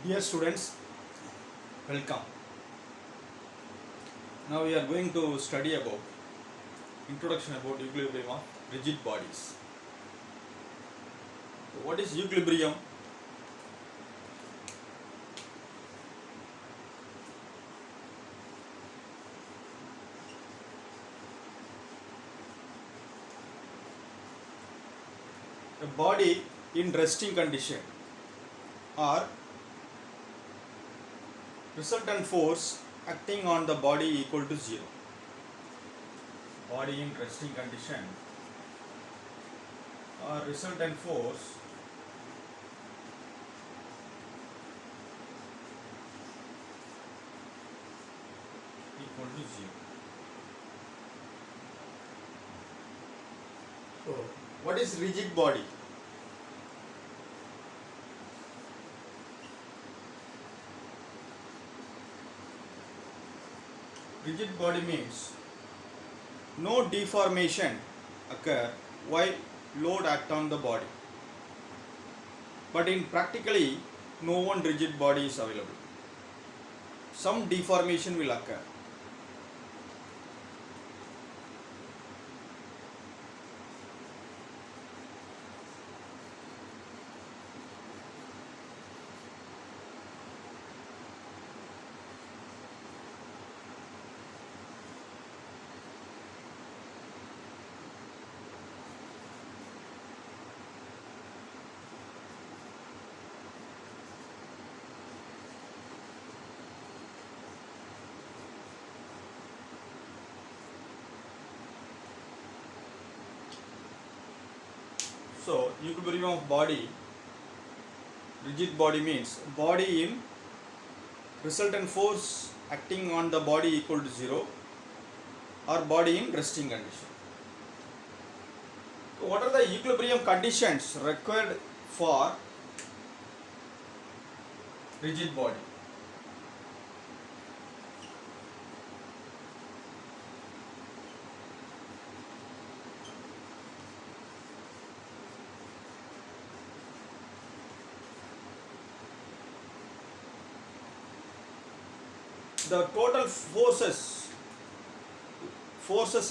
Dear students, welcome. Now we are going to study about introduction about equilibrium of rigid bodies. So what is equilibrium? A body in resting condition or resultant force acting on the body equal to 0. Body in resting condition or resultant force equal to 0. So what is rigid body? Rigid body means no deformation occur while load act on the body. But in practically no one rigid body is available. Some deformation will occur. So, equilibrium of body, rigid body means body in resultant force acting on the body equal to 0 or body in resting condition. So what are the equilibrium conditions required for rigid body? The total forces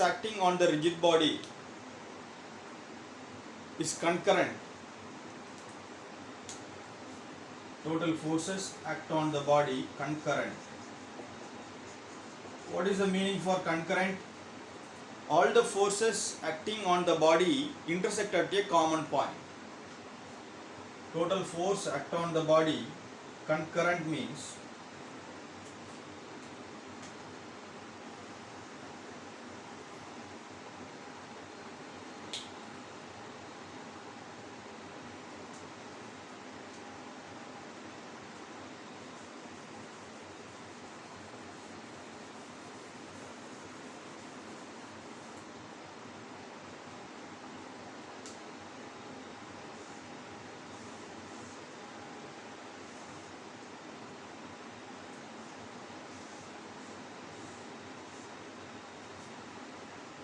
acting on the rigid body is concurrent. Total forces act on the body concurrent. What is the meaning for concurrent? All the forces acting on the body intersect at a common point. Total force act on the body concurrent means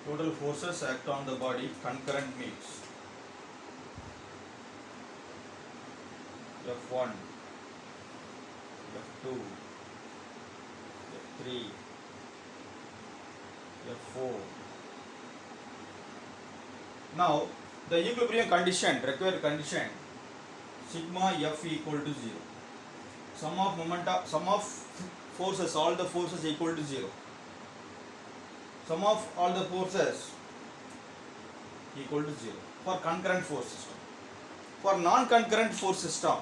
total forces act on the body concurrent means F1, F2, F3, F4. Now the equilibrium condition, required condition, sigma F equal to 0. Sum of forces, all the forces equal to 0. Sum of all the forces equal to 0 for concurrent force system. For non-concurrent force system,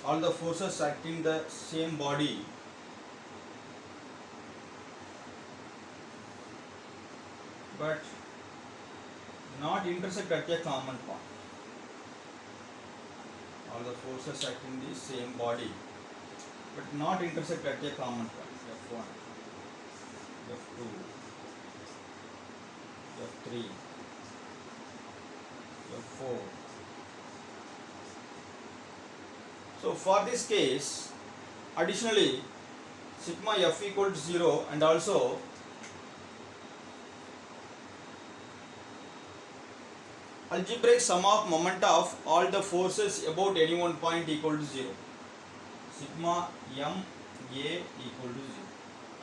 all the forces acting the same body but not intersect at a common point. All the forces acting the same body but not intersect at a common point. F1, F2, F3, F4, So for this case, additionally, sigma F equal to 0 and also algebraic sum of momenta of all the forces about any one point equal to 0. Sigma m a equal to 0.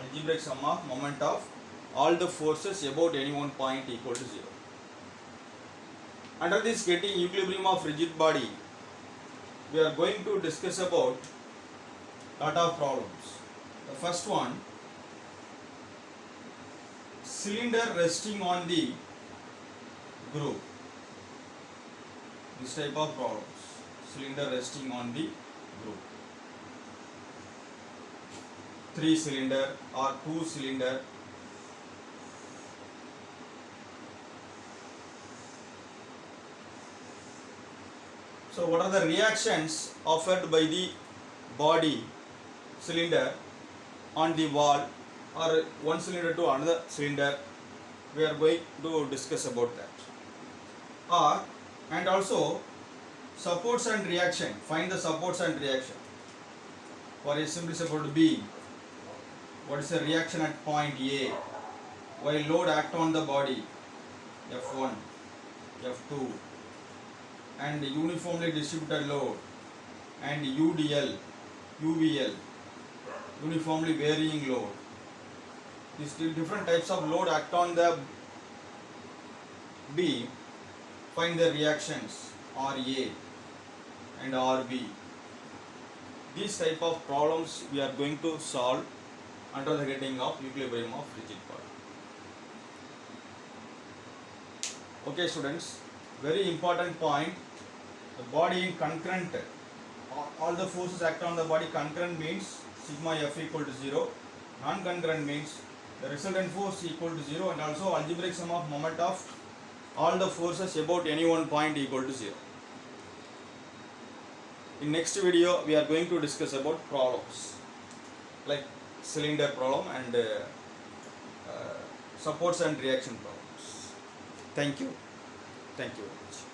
Algebraic sum of moment of all the forces about any one point equal to 0. Under this getting equilibrium of rigid body, we are going to discuss about lot of problems. The first one, cylinder resting on the groove. This type of problems, cylinder resting on the groove. 3 cylinder or 2 cylinder. So what are the reactions offered by the body cylinder on the wall or one cylinder to another cylinder? We are going to discuss about that. And also supports and reaction. Find the supports and reaction. For a simply supported beam, what is the reaction at point A? While load act on the body, F1, F2, and uniformly distributed load, and UDL, UVL, uniformly varying load. These different types of load act on the beam. Find the reactions RA and RB. These type of problems we are going to solve under the heading of equilibrium of rigid body. Okay students, very important point. The body in concurrent, all the forces act on the body. Concurrent means sigma F equal to 0. Non-concurrent means the resultant force equal to 0 and also algebraic sum of moment of all the forces about any one point equal to 0. In next video, we are going to discuss about problems like cylinder problem and supports and reaction problems. Thank you. Thank you very much.